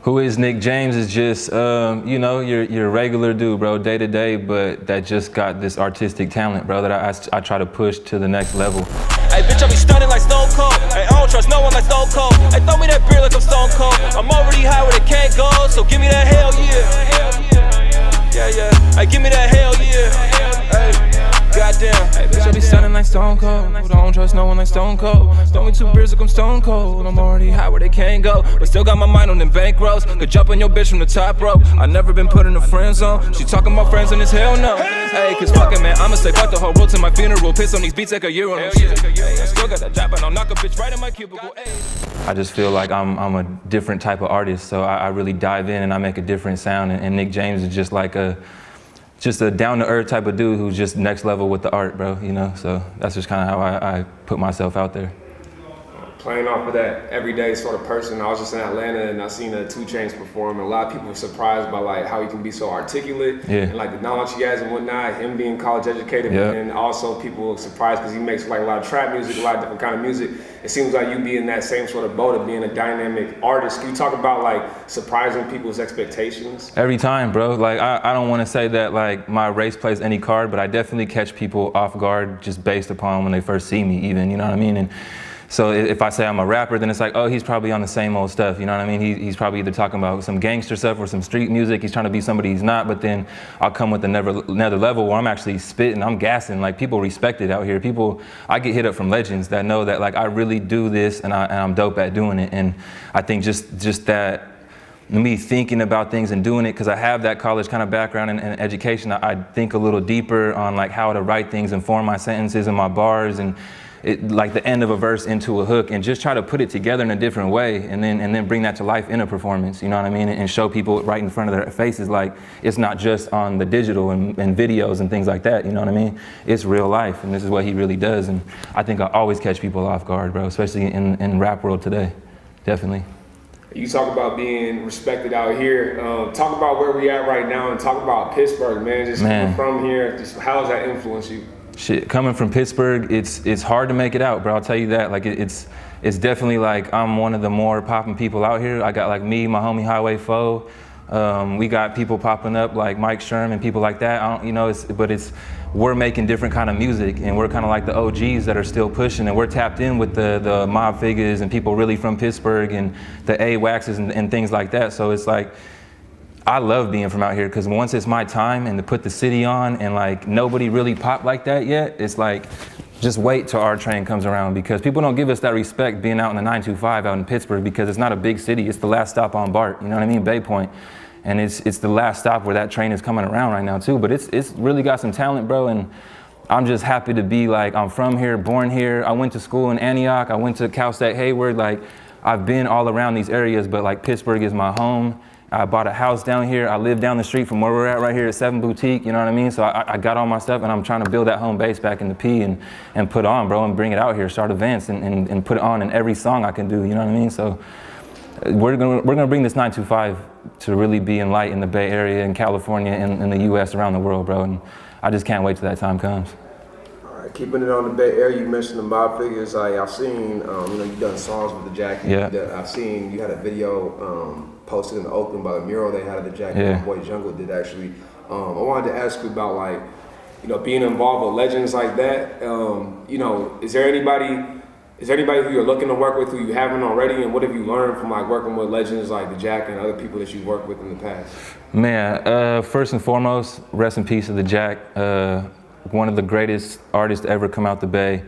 Who is Nick James is just, you know, your regular dude, bro, day to day, but that just got this artistic talent, bro, that I try to push to the next level. Hey, bitch, I be stunning like Stone Cold. Hey, I don't trust no one like Stone Cold. Hey, throw me that beer like I'm Stone Cold. I'm already high where it can't go, so give me that hell yeah. Yeah, yeah. Hey, give me that hell yeah. Hey. Goddamn, hey, bitch, I be stunning like Stone Cold. I don't trust no one like Stone Cold. Throw me 2 beers like I'm Stone Cold. I'm already high where they can't go, but still got my mind on them bankrolls. Could jump on your bitch from the top rope. I never been put in a friend zone. She talking about friends and it's hell no. Hey, cause fuck it, man, I'ma say fuck the whole world to my funeral. Piss on these beats like a euro. Hey, I still got that job, and I'll knock a bitch right in my cubicle. Hey. I just feel like I'm a different type of artist, so I really dive in and I make a different sound. And Nick James is just like a down-to-earth type of dude who's just next level with the art, bro, you know? So that's just kind of how I put myself out there. Playing off of that everyday sort of person, I was just in Atlanta and I seen 2 Chainz perform, and a lot of people were surprised by like how he can be so articulate and like the knowledge he has and whatnot, him being college educated, and also people were surprised because he makes like a lot of trap music, a lot of different kind of music. It seems like you be in that same sort of boat of being a dynamic artist. Can you talk about like surprising people's expectations? Every time, bro. Like I don't want to say that like my race plays any card, but I definitely catch people off guard just based upon when they first see me even, you know what I mean? And so if I say I'm a rapper, then it's like, oh, he's probably on the same old stuff, you know what I mean? He's probably either talking about some gangster stuff or some street music. He's trying to be somebody he's not, but then I'll come with another level where I'm actually spitting, I'm gassing. Like people respect it out here. I get hit up from legends that know that like I really do this and I'm dope at doing it. And I think just that, me thinking about things and doing it, because I have that college kind of background and education, I think a little deeper on like how to write things and form my sentences and my bars and like the end of a verse into a hook, and just try to put it together in a different way, and then bring that to life in a performance, you know what I mean? And show people right in front of their faces like it's not just on the digital and videos and things like that, you know what I mean? It's real life, and this is what he really does. And I think I always catch people off guard, bro, especially in rap world today, definitely. You talk about being respected out here. Talk about where we at right now, and talk about Pittsburgh, man. Just coming from here, just how does that influence you? Shit, coming from Pittsburgh, it's hard to make it out, bro. I'll tell you that. Like it's definitely like I'm one of the more popping people out here. I got like me, my homie Highway Foe. We got people popping up like Mike Sherman, people like that. We're making different kind of music, and we're kind of like the OGs that are still pushing, and we're tapped in with the mob figures and people really from Pittsburgh and the A-Waxes and things like that. So it's like, I love being from out here, because once it's my time and to put the city on and like nobody really popped like that yet, it's like, just wait till our train comes around, because people don't give us that respect being out in the 925 out in Pittsburgh, because it's not a big city. It's the last stop on BART, you know what I mean? Bay Point. And it's the last stop where that train is coming around right now too. But it's really got some talent, bro. And I'm just happy to be like, I'm from here, born here. I went to school in Antioch. I went to Cal State Hayward. Like I've been all around these areas, but like Pittsburgh is my home. I bought a house down here. I live down the street from where we're at right here at 7 Boutique, you know what I mean? So I got all my stuff, and I'm trying to build that home base back in the P and put on, bro, and bring it out here, start events and put it on in every song I can do, you know what I mean? So we're gonna bring this 925 to really be in light in the Bay Area, in California, in the US, around the world, bro. And I just can't wait till that time comes. Keeping it on the Bay Area, you mentioned the mob figures. I've seen, you've done songs with the Jacka. Yeah. I've seen you had a video posted in Oakland by the mural they had of the Jacka. Yeah. My boy Jungle did actually. I wanted to ask you about like, being involved with legends like that. Is there anybody who you're looking to work with who you haven't already, and what have you learned from like working with legends like the Jacka and other people that you've worked with in the past? Man, first and foremost, rest in peace to the Jack. One of the greatest artists to ever come out the Bay.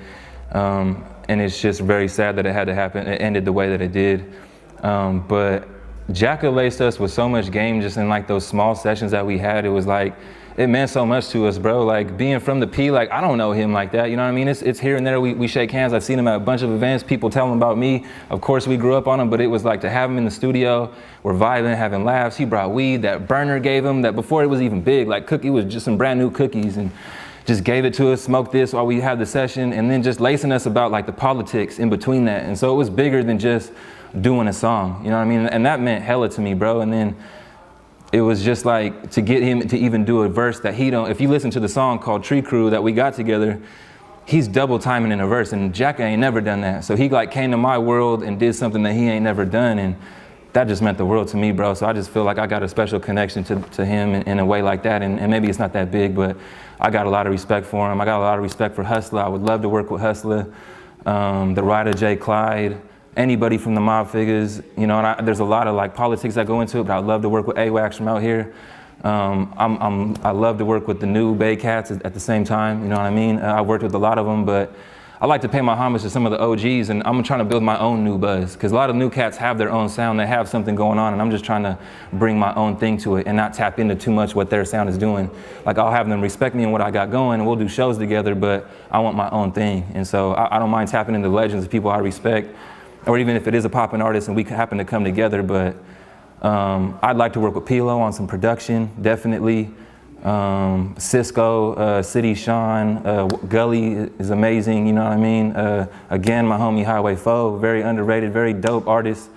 And it's just very sad that it had to happen. It ended the way that it did. But Jacka laced us with so much game just in like those small sessions that we had. It was like, it meant so much to us, bro. Like being from the P, like I don't know him like that, you know what I mean? It's here and there, we shake hands. I've seen him at a bunch of events, people tell him about me. Of course we grew up on him, but it was like to have him in the studio, we're vibing, having laughs. He brought weed, that burner gave him, that before it was even big, like cookie was just some brand new cookies, and just gave it to us, smoked this while we had the session, and then just lacing us about like the politics in between that. And so it was bigger than just doing a song, you know what I mean? And that meant hella to me, bro. And then it was just like to get him to even do a verse that he don't, if you listen to the song called Tree Crew that we got together, he's double timing in a verse, and Jacka ain't never done that. So he like came to my world and did something that he ain't never done. And that just meant the world to me, bro. So I just feel like I got a special connection to him in a way like that. And maybe it's not that big, but I got a lot of respect for him. I got a lot of respect for Hustler. I would love to work with Hustler, the writer Jay Clyde, anybody from the mob figures, you know, and there's a lot of like politics that go into it, but I'd love to work with AWACS from out here. I love to work with the new Bay Cats at the same time, you know what I mean? I worked with a lot of them, but I like to pay my homage to some of the OGs, and I'm trying to build my own new buzz, because a lot of new cats have their own sound, they have something going on, and I'm just trying to bring my own thing to it and not tap into too much what their sound is doing. Like, I'll have them respect me and what I got going, and we'll do shows together, but I want my own thing. And so I don't mind tapping into legends of people I respect, or even if it is a poppin' artist and we happen to come together, but I'd like to work with Pilo on some production, definitely. Cisco, City Sean, Gully is amazing, you know what I mean? Again, my homie Highway Foe, very underrated, very dope artist,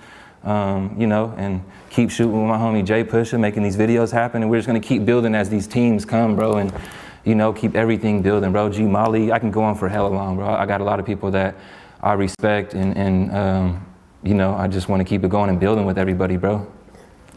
you know, and keep shooting with my homie Jay Pusha, making these videos happen, and we're just gonna keep building as these teams come, bro, and, you know, keep everything building, bro. G Molly, I can go on for hella long, bro. I got a lot of people that I respect, and you know, I just wanna keep it going and building with everybody, bro.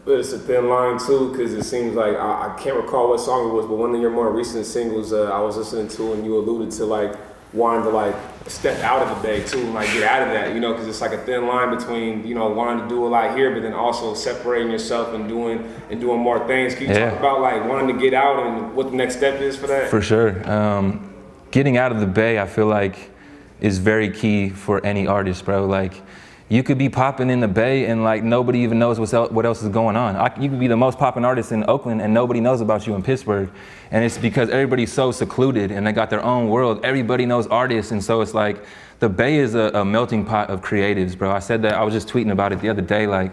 But it's a thin line too, because it seems like, I can't recall what song it was, but one of your more recent singles I was listening to, and you alluded to like wanting to like step out of the Bay too, and like get out of that, you know, because it's like a thin line between, you know, wanting to do a lot here, but then also separating yourself and doing more things. Can you talk about like wanting to get out and what the next step is for that? For sure. Getting out of the Bay, I feel like, is very key for any artist, bro. Like, you could be popping in the Bay and like nobody even knows what else is going on. You could be the most popping artist in Oakland and nobody knows about you in Pittsburgh. And it's because everybody's so secluded and they got their own world. Everybody knows artists, and so it's like the Bay is a melting pot of creatives, bro. I said that, I was just tweeting about it the other day, like,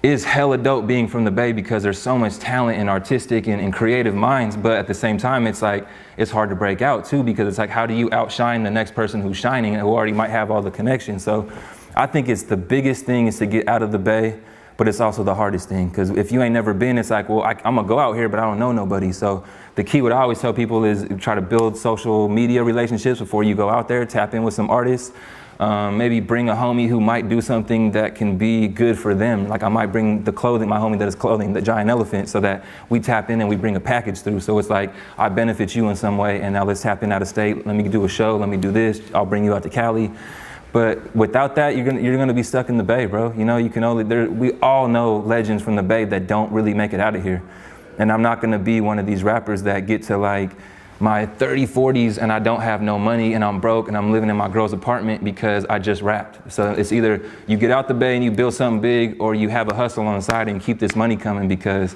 it's hella dope being from the Bay because there's so much talent and artistic and creative minds, but at the same time, it's like, it's hard to break out too, because it's like, how do you outshine the next person who's shining and who already might have all the connections? So I think it's the biggest thing is to get out of the Bay, but it's also the hardest thing, because if you ain't never been, it's like, well, I'm gonna go out here, but I don't know nobody. So the key, what I always tell people is try to build social media relationships before you go out there, tap in with some artists, maybe bring a homie who might do something that can be good for them. Like I might bring the clothing, my homie that is clothing, the Giant Elephant, so that we tap in and we bring a package through. So it's like, I benefit you in some way, and now let's tap in out of state, let me do a show, let me do this, I'll bring you out to Cali. But without that, you're gonna be stuck in the Bay, bro. You know, we all know legends from the Bay that don't really make it out of here. And I'm not gonna be one of these rappers that get to like my 30s, 40s and I don't have no money and I'm broke and I'm living in my girl's apartment because I just rapped. So it's either you get out the Bay and you build something big, or you have a hustle on the side and keep this money coming, because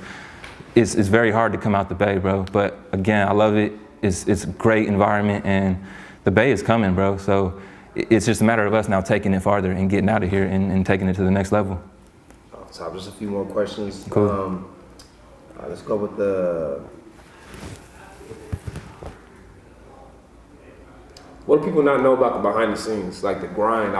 it's very hard to come out the Bay, bro. But again, I love it. It's a great environment, and the Bay is coming, bro. So it's just a matter of us now taking it farther and getting out of here and taking it to the next level. So just a few more questions. Cool. Let's go with the... What do people not know about the behind the scenes, like the grind?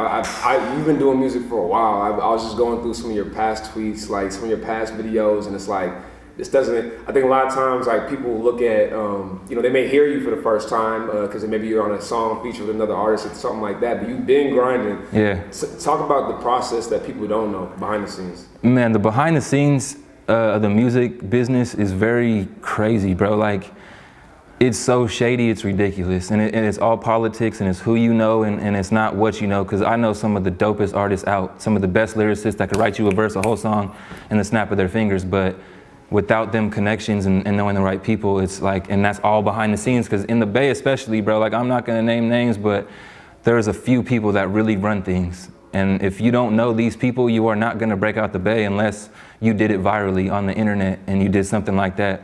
You've been doing music for a while. I was just going through some of your past tweets, like some of your past videos, and it's like, this doesn't, I think a lot of times like people look at, you know, they may hear you for the first time because maybe you're on a song featured with another artist or something like that, but you've been grinding. Yeah. Talk about the process that people don't know behind the scenes. Man, the behind the scenes of the music business is very crazy, bro. Like, it's so shady, it's ridiculous. And it's all politics, and it's who you know, and it's not what you know. Because I know some of the dopest artists out, some of the best lyricists that could write you a verse, a whole song in the snap of their fingers. But without them connections and knowing the right people, it's like, and that's all behind the scenes. Because in the Bay especially, bro, like, I'm not gonna name names, but there's a few people that really run things. And if you don't know these people, you are not gonna break out the Bay unless you did it virally on the internet and you did something like that.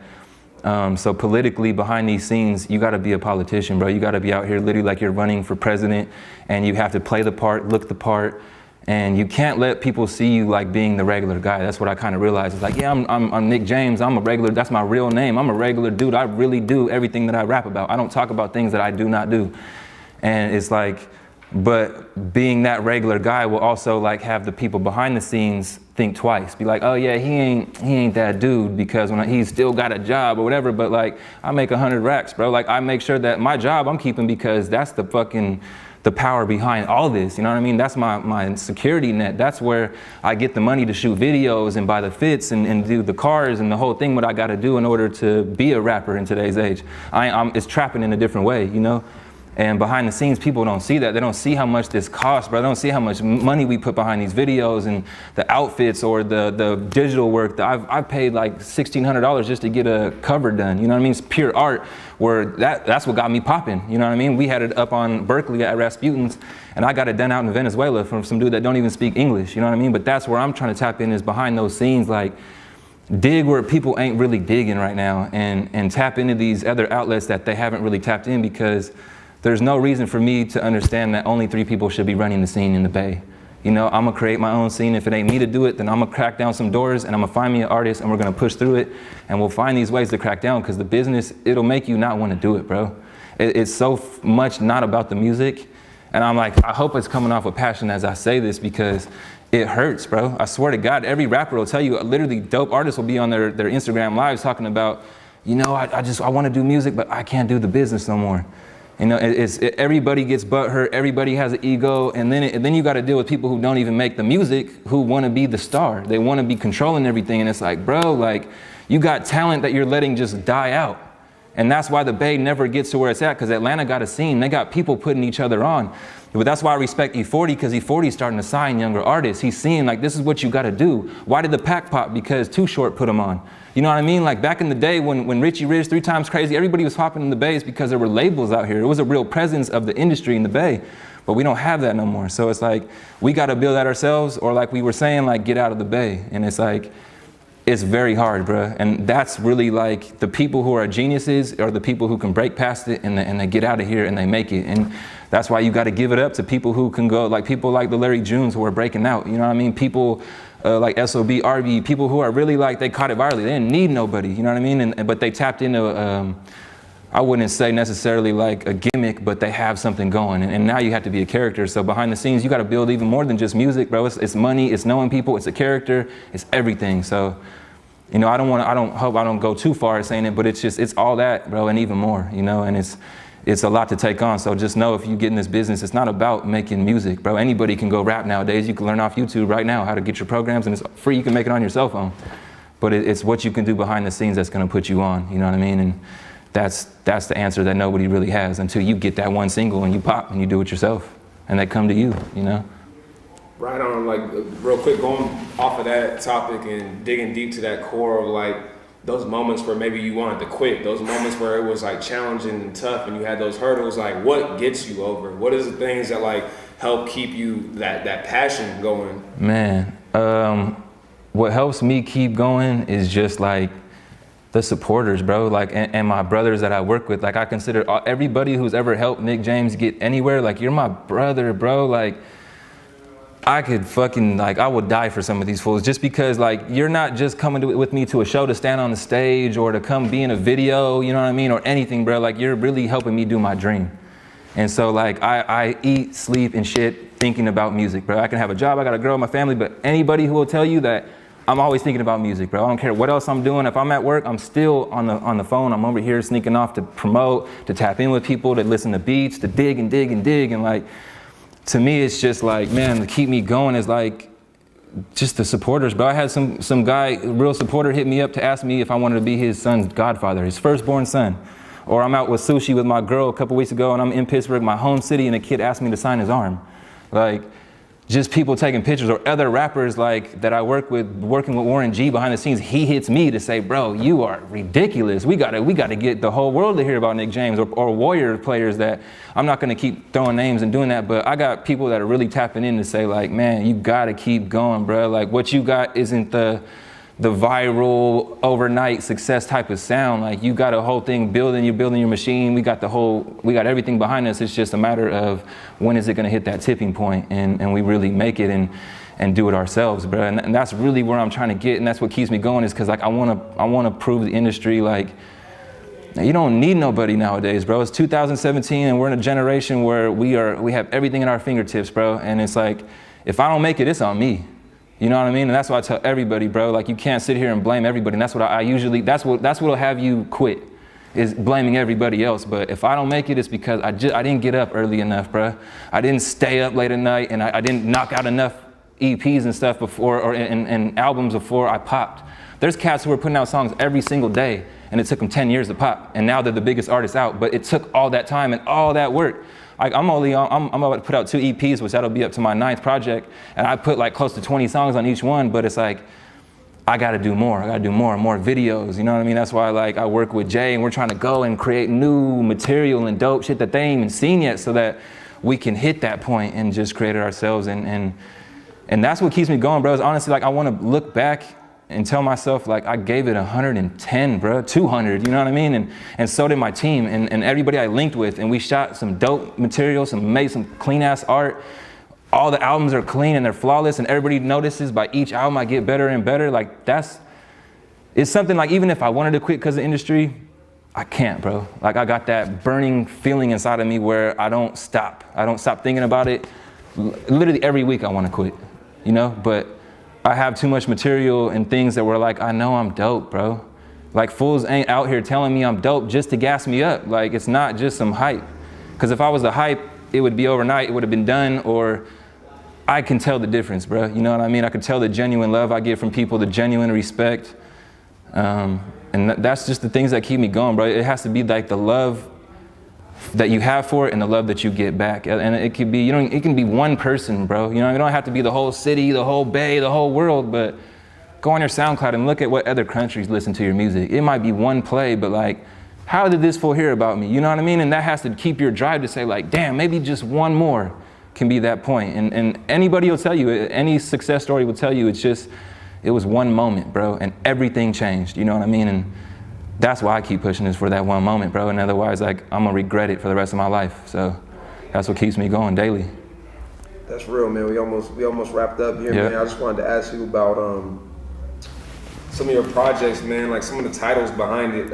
So politically, behind these scenes, you gotta be a politician, bro. You gotta be out here literally like you're running for president, and you have to play the part, look the part, and you can't let people see you like being the regular guy. That's what I kind of realized. It's like, yeah, I'm Nick James, I'm a regular, that's my real name. I'm a regular dude. I really do everything that I rap about. I don't talk about things that I do not do. And it's like, but being that regular guy will also like have the people behind the scenes think twice. Be like, oh yeah, he ain't that dude because he's still got a job or whatever, but like, I make 100 racks, bro. Like, I make sure that my job I'm keeping because that's the the power behind all this, you know what I mean? That's my security net. That's where I get the money to shoot videos and buy the fits and do the cars and the whole thing, what I gotta do in order to be a rapper in today's age. It's trapping in a different way, you know? And behind the scenes, people don't see that. They don't see how much this costs, bro. They don't see how much money we put behind these videos and the outfits or the digital work. I've paid like $1,600 just to get a cover done. You know what I mean? It's pure art where that's what got me popping. You know what I mean? We had it up on Berkeley at Rasputin's and I got it done out in Venezuela from some dude that don't even speak English. You know what I mean? But that's where I'm trying to tap in, is behind those scenes, like dig where people ain't really digging right now and tap into these other outlets that they haven't really tapped in, because there's no reason for me to understand that only 3 people should be running the scene in the Bay. You know, I'm gonna create my own scene. If it ain't me to do it, then I'm gonna crack down some doors and I'm gonna find me an artist and we're gonna push through it, and we'll find these ways to crack down, because the business, it'll make you not wanna do it, bro. It's so much not about the music. And I'm like, I hope it's coming off with passion as I say this, because it hurts, bro. I swear to God, every rapper will tell you, literally dope artists will be on their Instagram lives talking about, you know, I wanna do music, but I can't do the business no more. You know, everybody gets butthurt, everybody has an ego, and then you got to deal with people who don't even make the music, who want to be the star. They want to be controlling everything, and it's like, bro, like, you got talent that you're letting just die out. And that's why the Bay never gets to where it's at, because Atlanta got a scene. They got people putting each other on. But that's why I respect E40, because E40 is starting to sign younger artists. He's seeing, like, this is what you got to do. Why did the pack pop? Because Too Short put him on. You know what I mean? Like, back in the day when Richie Rich, 3 Times Crazy, everybody was popping in the Bay, because there were labels out here. It was a real presence of the industry in the Bay. But we don't have that no more. So it's like, we got to build that ourselves, or like we were saying, like, get out of the Bay. And it's like, it's very hard, bro. And that's really like, the people who are geniuses are the people who can break past it and they get out of here and they make it. And that's why you got to give it up to people who can go, like people like the Larry Junes who are breaking out. You know what I mean? People like SOB, RB, people who are really like, they caught it virally. They didn't need nobody, you know what I mean? But they tapped into, I wouldn't say necessarily like a gimmick, but they have something going. And now you have to be a character. So behind the scenes, you got to build even more than just music, bro. It's money, it's knowing people, it's a character, it's everything. So, you know, I hope I don't go too far saying it, but it's all that, bro, and even more, you know, and it's a lot to take on. So just know, if you get in this business, it's not about making music, bro. Anybody can go rap nowadays. You can learn off YouTube right now how to get your programs, and it's free. You can make it on your cell phone. But it's what you can do behind the scenes that's gonna put you on, you know what I mean? And that's the answer that nobody really has until you get that one single and you pop and you do it yourself and they come to you, you know? Right on, like, real quick, going off of that topic and digging deep to that core of like those moments where maybe you wanted to quit, those moments where it was like challenging and tough and you had those hurdles, like what gets you over? What is the things that like help keep you that passion going? Man, what helps me keep going is just like the supporters, bro, like, and my brothers that I work with. Like, I consider everybody who's ever helped Nick James get anywhere, like, you're my brother, bro. Like, I could fucking, like, I would die for some of these fools, just because, like, you're not just coming with me to a show to stand on the stage or to come be in a video, you know what I mean, or anything, bro. Like, you're really helping me do my dream. And so, like, I eat, sleep, and shit thinking about music, bro. I can have a job, I got a girl, my family, but anybody who will tell you that I'm always thinking about music, bro. I don't care what else I'm doing. If I'm at work, I'm still on the phone. I'm over here sneaking off to promote, to tap in with people, to listen to beats, to dig and dig and dig. And like, to me, it's just like, man, to keep me going is like, just the supporters, bro. I had some guy, real supporter, hit me up to ask me if I wanted to be his son's godfather, his firstborn son. Or I'm out with sushi with my girl a couple weeks ago and I'm in Pittsburg, my home city, and a kid asked me to sign his arm. Like, just people taking pictures, or other rappers like that I work with, working with Warren G behind the scenes, he hits me to say, bro, you are ridiculous. We gotta get the whole world to hear about Nick James, or Warrior players that, I'm not gonna keep throwing names and doing that, but I got people that are really tapping in to say like, man, you gotta keep going, bro. Like, what you got isn't the viral overnight success type of sound. Like, you got a whole thing building, you're building your machine. We got everything behind us. It's just a matter of when is it gonna hit that tipping point and we really make it and do it ourselves, bro. And that's really where I'm trying to get, and that's what keeps me going, is cause like I wanna prove the industry like, you don't need nobody nowadays, bro. It's 2017 and we're in a generation where we have everything at our fingertips, bro. And it's like, if I don't make it, it's on me. You know what I mean? And that's what I tell everybody, bro. Like, you can't sit here and blame everybody. And that's what I usually, that's what'll have you quit. is blaming everybody else. But if I don't make it, it's because I didn't get up early enough, bruh. I didn't stay up late at night, and I didn't knock out enough EPs and stuff before, or and albums before I popped. There's cats who are putting out songs every single day, and it took them 10 years to pop, and now they're the biggest artists out, but it took all that time and all that work. Like I'm about to put out 2 EPs, which that'll be up to my 9th project, and I put like close to 20 songs on each one, but it's like, I gotta do more. I gotta do more videos, you know what I mean? That's why like I work with Jay, and we're trying to go and create new material and dope shit that they ain't even seen yet, so that we can hit that point and just create it ourselves. And that's what keeps me going, bro. Is honestly, like I wanna look back and tell myself like I gave it 110, bro, 200, you know what I mean? And so did my team and everybody I linked with, and we shot some dope material, made some clean ass art. All the albums are clean and they're flawless, and everybody notices by each album I get better and better. Like it's something like, even if I wanted to quit because of the industry, I can't, bro. Like I got that burning feeling inside of me where I don't stop thinking about it. Literally every week I want to quit, you know, but I have too much material and things that were like, I know I'm dope, bro. Like fools ain't out here telling me I'm dope just to gas me up. Like it's not just some hype. Because if I was the hype, it would be overnight, it would have been done, or I can tell the difference, bro. You know what I mean? I can tell the genuine love I get from people, the genuine respect. And that's just the things that keep me going, bro. It has to be like the love that you have for it and the love that you get back. And it could be, it can be one person, bro. You know, it don't have to be the whole city, the whole bay, the whole world, but go on your SoundCloud and look at what other countries listen to your music. It might be one play, but like, how did this fool hear about me? You know what I mean? And that has to keep your drive to say like, damn, maybe just one more can be that point. And anybody will tell you, any success story will tell you, it was one moment, bro, and everything changed, you know what I mean? And that's why I keep pushing, is for that one moment, bro. And otherwise, like, I'm gonna regret it for the rest of my life. So that's what keeps me going daily. That's real, man. We almost wrapped up here, Yeah. man. I just wanted to ask you about Some of your projects, man, like some of the titles behind it,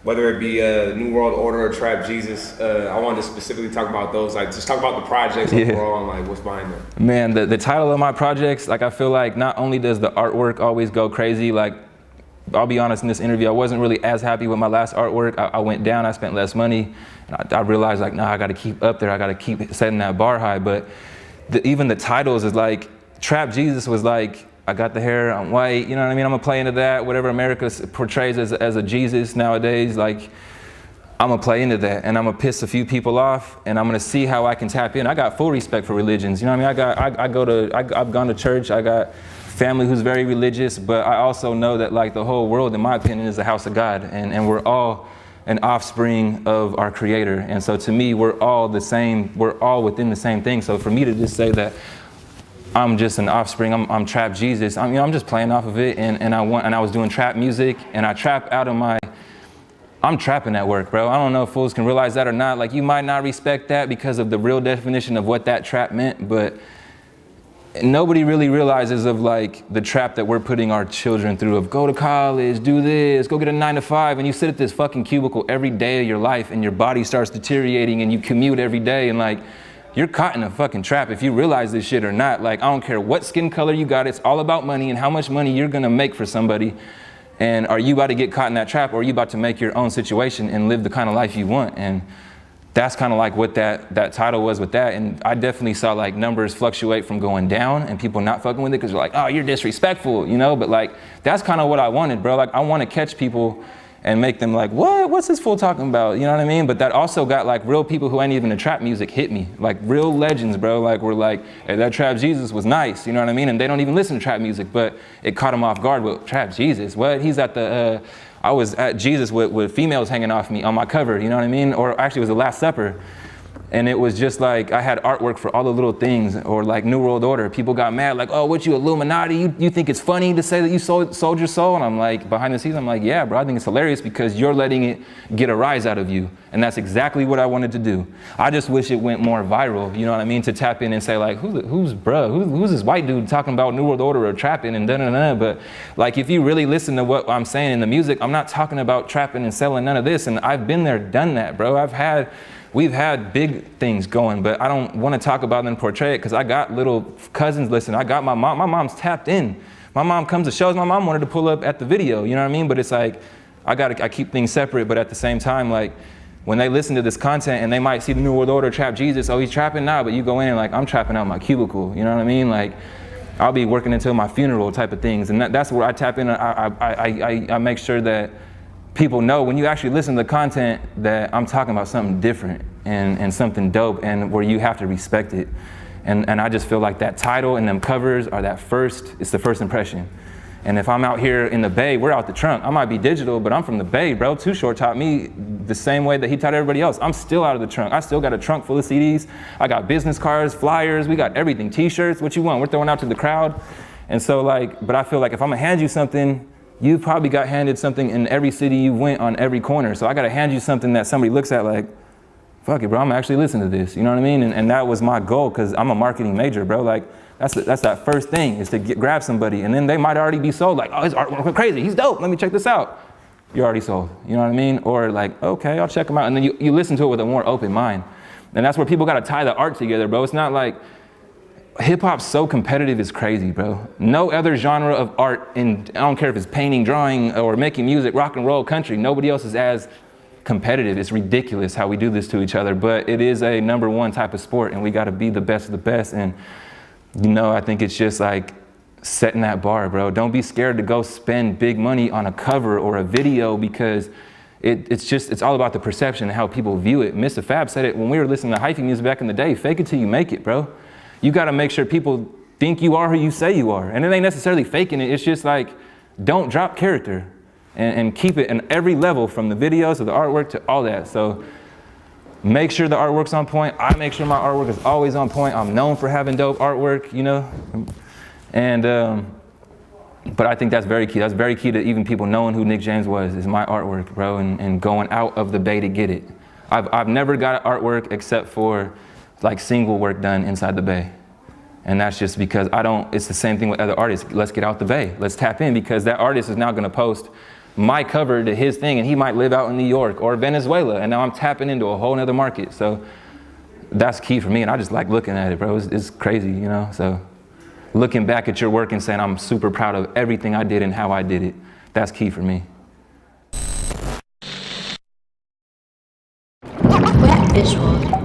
whether it be New World Order or Trap Jesus. I wanted to specifically talk about those, like just talk about the projects overall and like what's behind them. Man, the title of my projects, like I feel like not only does the artwork always go crazy, like I'll be honest, in this interview, I wasn't really as happy with my last artwork. I went down, I spent less money. And I realized like, nah, I gotta keep up there. I gotta keep setting that bar high. But even the titles is like, Trap Jesus was like, I got the hair, I'm white, you know what I mean? I'm gonna play into that, whatever America portrays as a Jesus nowadays, like, I'm gonna play into that, and I'm gonna piss a few people off, and I'm gonna see how I can tap in. I got full respect for religions, you know what I mean? I've gone to church, I got family who's very religious, but I also know that like the whole world, in my opinion, is the house of God, and we're all an offspring of our Creator. And so to me, we're all the same, we're all within the same thing. So for me to just say that I'm just an offspring, I'm Trap Jesus, I'm just playing off of it, and I was doing trap music, and I trap out of I'm trapping at work, bro. I don't know if fools can realize that or not. Like, you might not respect that because of the real definition of what that trap meant, but nobody really realizes of like the trap that we're putting our children through, of go to college, do this, go get a 9 to 5, and you sit at this fucking cubicle every day of your life, and your body starts deteriorating, and you commute every day, and like, you're caught in a fucking trap if you realize this shit or not. Like, I don't care what skin color you got, it's all about money and how much money you're gonna make for somebody. And are you about to get caught in that trap, or are you about to make your own situation and live the kind of life you want? And that's kind of like what that title was with that. And I definitely saw like numbers fluctuate from going down and people not fucking with it because they're like, oh, you're disrespectful, you know? But like, that's kind of what I wanted, bro. Like, I want to catch people and make them like, what's this fool talking about? You know what I mean? But that also got like real people who ain't even in trap music hit me. Like real legends, bro. Like, we're like, hey, that Trap Jesus was nice, you know what I mean? And they don't even listen to trap music, but it caught them off guard with Trap Jesus. What? He's at I was at Jesus with females hanging off me on my cover, you know what I mean? Or actually it was the Last Supper. And it was just like, I had artwork for all the little things, or like New World Order. People got mad, like, oh, what, you Illuminati? You think it's funny to say that you sold your soul? And I'm like, behind the scenes, I'm like, yeah, bro, I think it's hilarious because you're letting it get a rise out of you. And that's exactly what I wanted to do. I just wish it went more viral, you know what I mean? To tap in and say like, who's this white dude talking about New World Order or trapping and da-da-da. But like, if you really listen to what I'm saying in the music, I'm not talking about trapping and selling none of this. And I've been there, done that, bro. We've had big things going, but I don't want to talk about them and portray it because I got little cousins listening. I got my mom. My mom's tapped in. My mom comes to shows. My mom wanted to pull up at the video, you know what I mean? But it's like, I keep things separate, but at the same time, like, when they listen to this content and they might see the New World Order, Trap Jesus, oh, he's trapping now, but you go in and like, I'm trapping out my cubicle, you know what I mean? Like, I'll be working until my funeral type of things. And that's where I tap in. I make sure that people know when you actually listen to the content that I'm talking about something different and something dope and where you have to respect it. And I just feel like that title and them covers are it's the first impression. And if I'm out here in the Bay, we're out the trunk. I might be digital, but I'm from the Bay, bro. Too Short taught me the same way that he taught everybody else. I'm still out of the trunk. I still got a trunk full of CDs. I got business cards, flyers, we got everything, t-shirts, what you want. We're throwing out to the crowd. And so like, but I feel like if I'm gonna hand you something, you probably got handed something in every city you went on every corner. So I gotta hand you something that somebody looks at like, fuck it, bro, I'm actually listening to this. You know what I mean? And that was my goal, because I'm a marketing major, bro. Like, that's that first thing, is to grab somebody, and then they might already be sold. Like, oh, his artwork went crazy. He's dope. Let me check this out. You're already sold. You know what I mean? Or like, okay, I'll check him out. And then you listen to it with a more open mind. And that's where people got to tie the art together, bro. It's not like hip hop's so competitive, it's crazy, bro. No other genre of art, and I don't care if it's painting, drawing, or making music, rock and roll, country. Nobody else is as competitive. It's ridiculous how we do this to each other, but it is a #1 type of sport, and we got to be the best of the best. And you know, I think it's just like setting that bar, bro. Don't be scared to go spend big money on a cover or a video, because it's all about the perception and how people view it. Mr. Fab said it when we were listening to hyphy music back in the day: fake it till you make it, bro. You got to make sure people think you are who you say you are. And it ain't necessarily faking it. It's just like, don't drop character and keep it in every level, from the videos to the artwork to all that. So make sure the artwork's on point. I make sure my artwork is always on point. I'm known for having dope artwork, you know? And, but I think that's very key. That's very key to even people knowing who Nick James was, is my artwork, bro, and going out of the Bay to get it. I've never got artwork except for like single work done inside the Bay. And that's just because it's the same thing with other artists. Let's get out the Bay. Let's tap in, because that artist is now gonna post my cover to his thing, and he might live out in New York or Venezuela, and now I'm tapping into a whole nother market. So that's key for me, and I just like looking at it, bro. It's crazy, you know? So looking back at your work and saying I'm super proud of everything I did and how I did it, that's key for me. Visual.